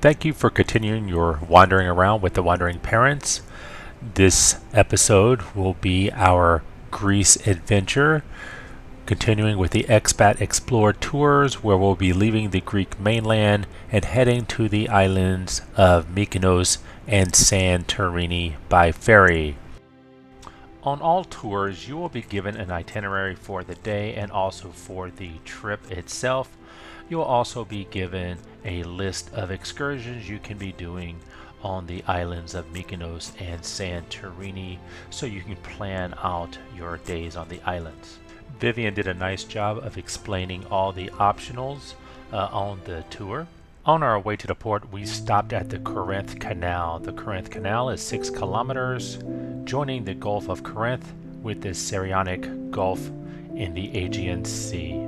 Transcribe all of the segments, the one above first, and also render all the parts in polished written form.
Thank you for continuing your wandering around with the Wandering Parents. This episode will be our Greece adventure, continuing with the Expat Explore tours, where we'll be leaving the Greek mainland and heading to the islands of Mykonos and Santorini by ferry. On all tours, you will be given an itinerary for the day and also for the trip itself. You will also be given a list of excursions you can be doing on the islands of Mykonos and Santorini, so you can plan out your days on the islands. Vivian did a nice job of explaining all the optionals on the tour. On our way to the port, we stopped at the Corinth Canal. The Corinth Canal is 6 kilometers, joining the Gulf of Corinth with the Saronic Gulf in the Aegean Sea.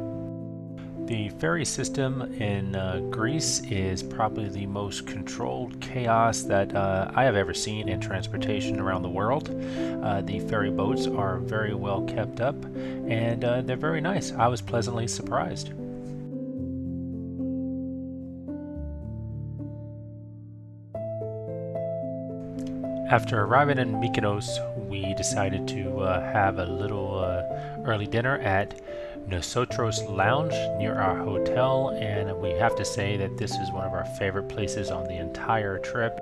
The ferry system in Greece is probably the most controlled chaos that I have ever seen in transportation around the world. The ferry boats are very well kept up, and they're very nice. I was pleasantly surprised. After arriving in Mykonos, we decided to have a little early dinner at Nosotros Lounge near our hotel, and we have to say that this is one of our favorite places on the entire trip.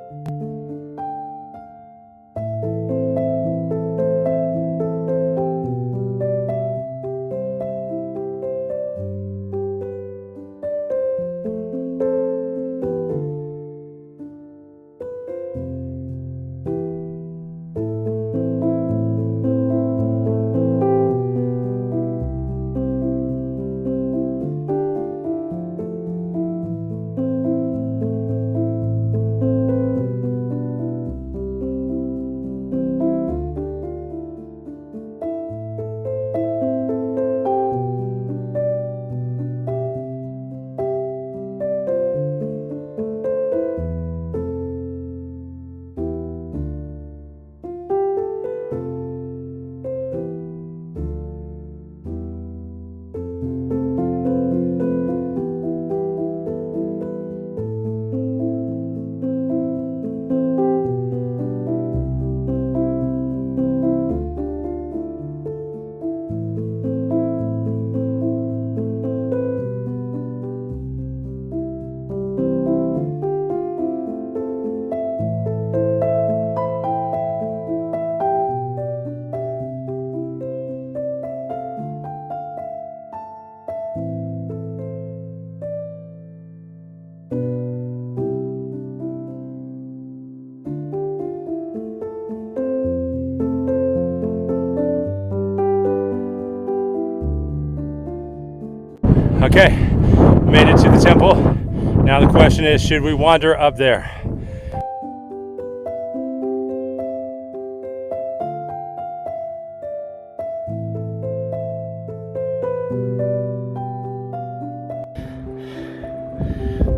Okay, made it to the temple. Now the question is, should we wander up there?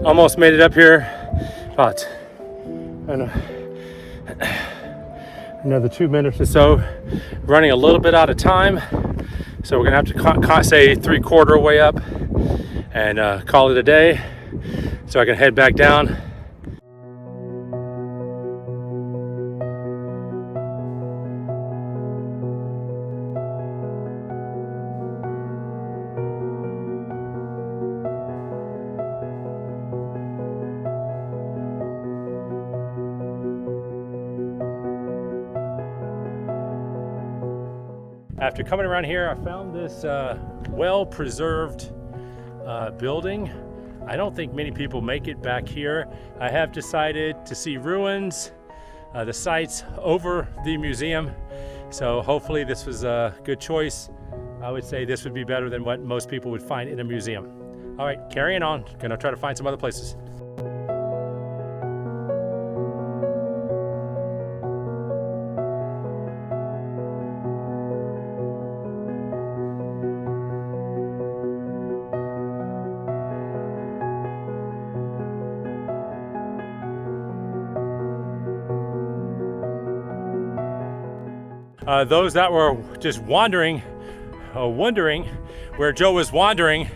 Almost made it up here. About another 2 minutes or so. Running a little bit out of time, so we're gonna have to say 3/4 way up and call it a day, so I can head back down. After coming around here, I found this well-preserved building. I don't think many people make it back here. I have decided to see ruins, the sites over the museum, so hopefully this was a good choice. I would say this would be better than what most people would find in a museum. All right, carrying on. Gonna try to find some other places. Those that were just wandering wondering where Joe was wandering,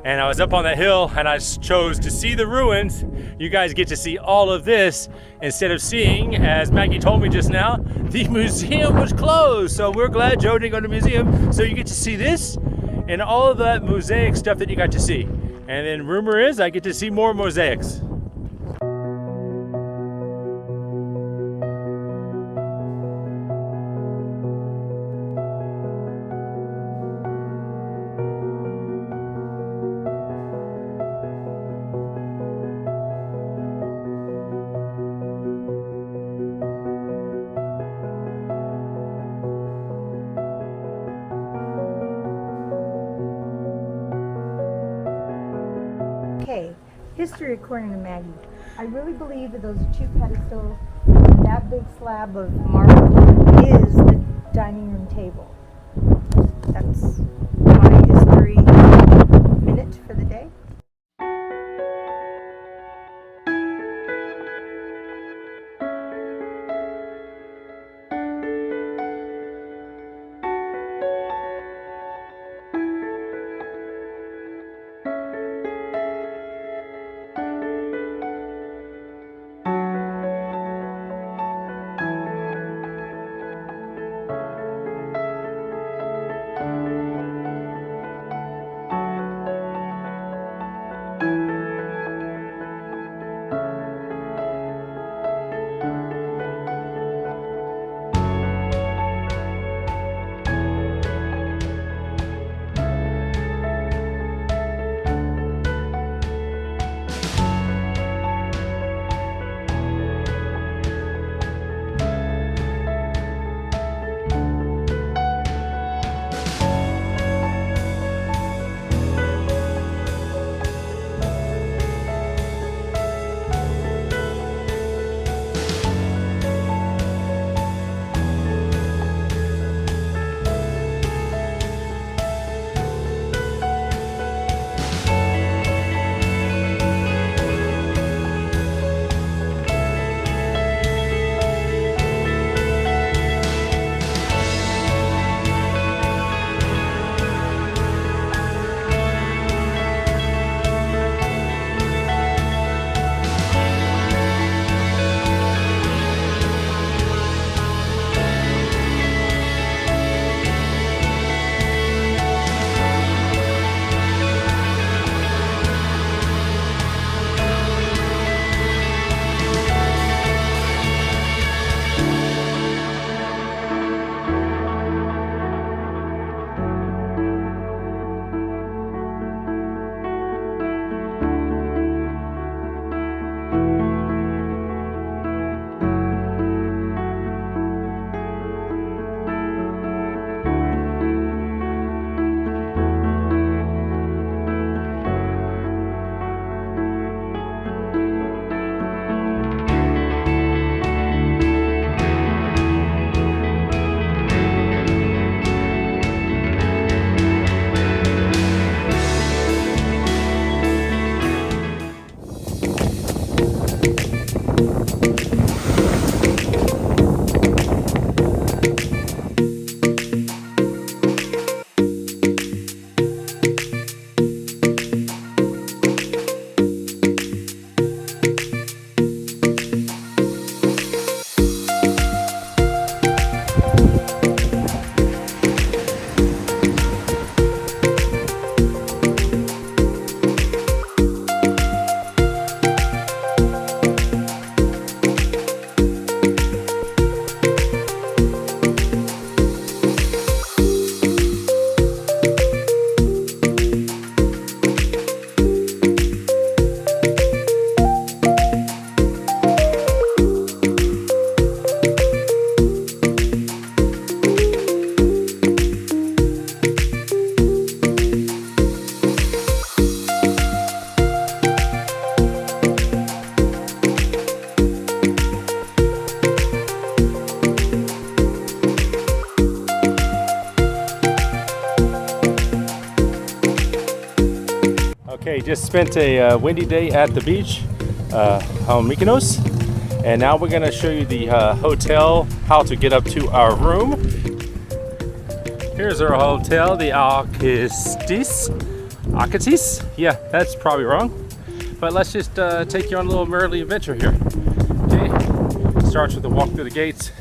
and I was up on that hill and I chose to see the ruins. You guys get to see all of this instead of seeing, as Maggie told me just now, the museum was closed. So we're glad Joe didn't go to the museum, so you get to see this and all of that mosaic stuff that you got to see. And then rumor is I get to see more mosaics. Okay, history according to Maggie. I really believe that those two pedestals, that big slab of marble is the dining room table. That's my history minute for the day. Okay, just spent a windy day at the beach on Mykonos, and now we're going to show you the hotel, how to get up to our room. Here's our hotel, the Arctis. Yeah, that's probably wrong. But let's just take you on a little merrily adventure here. Okay, starts with a walk through the gates.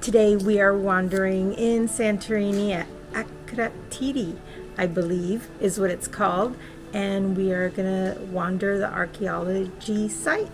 Today we are wandering in Santorini at Akrotiri, I believe is what it's called, and we are going to wander the archaeology site.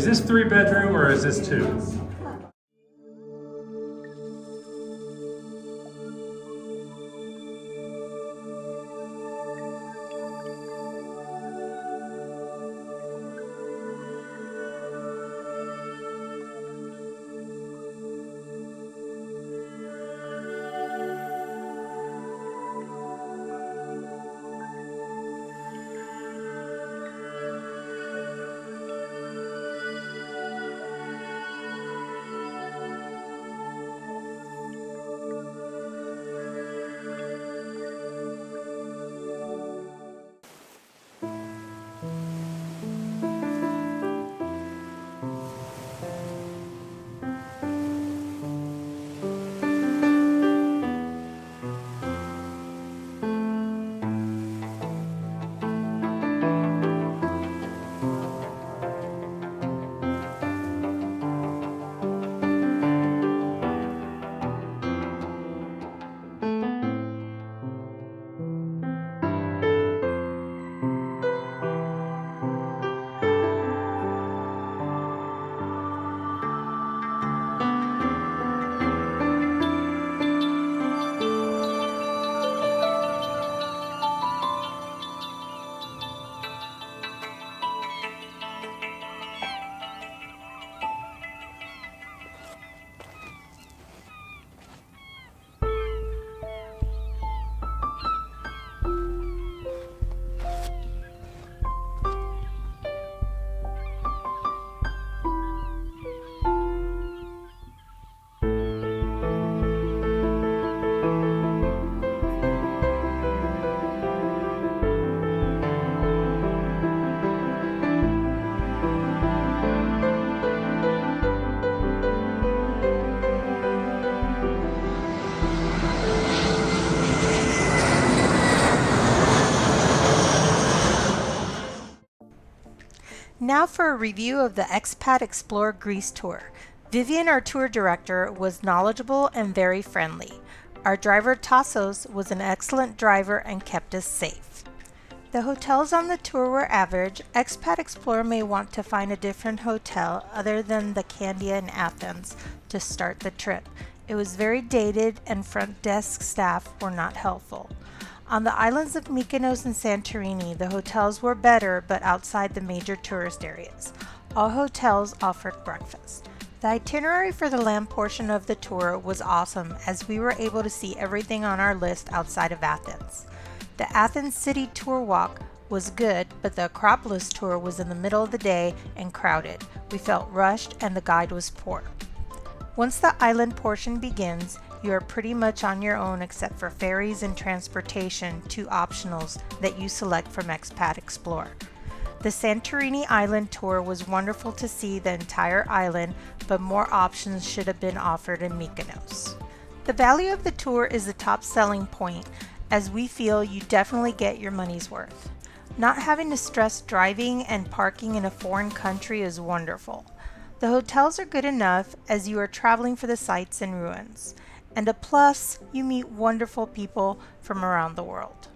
Is this 3-bedroom or is this 2? Now for a review of the Expat Explore Greece tour. Vivian, our tour director, was knowledgeable and very friendly. Our driver Tassos was an excellent driver and kept us safe. The hotels on the tour were average. Expat Explorer may want to find a different hotel other than the Candia in Athens to start the trip. It was very dated and front desk staff were not helpful. On the islands of Mykonos and Santorini, the hotels were better but outside the major tourist areas. All hotels offered breakfast. The itinerary for the land portion of the tour was awesome as we were able to see everything on our list outside of Athens. The Athens City tour walk was good, but the Acropolis tour was in the middle of the day and crowded. We felt rushed and the guide was poor. Once the island portion begins, you are pretty much on your own except for ferries and transportation, two optionals that you select from Expat Explore. The Santorini Island tour was wonderful to see the entire island, but more options should have been offered in Mykonos. The value of the tour is the top selling point, as we feel you definitely get your money's worth. Not having to stress driving and parking in a foreign country is wonderful. The hotels are good enough as you are traveling for the sights and ruins. And a plus, you meet wonderful people from around the world.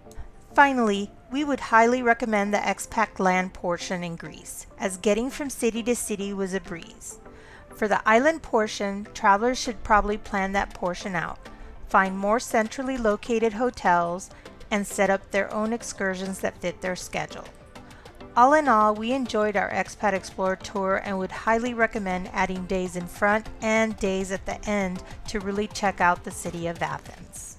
Finally, we would highly recommend the Expat land portion in Greece, as getting from city to city was a breeze. For the island portion, travelers should probably plan that portion out, find more centrally located hotels, and set up their own excursions that fit their schedule. All in all, we enjoyed our Expat Explorer tour and would highly recommend adding days in front and days at the end to really check out the city of Athens.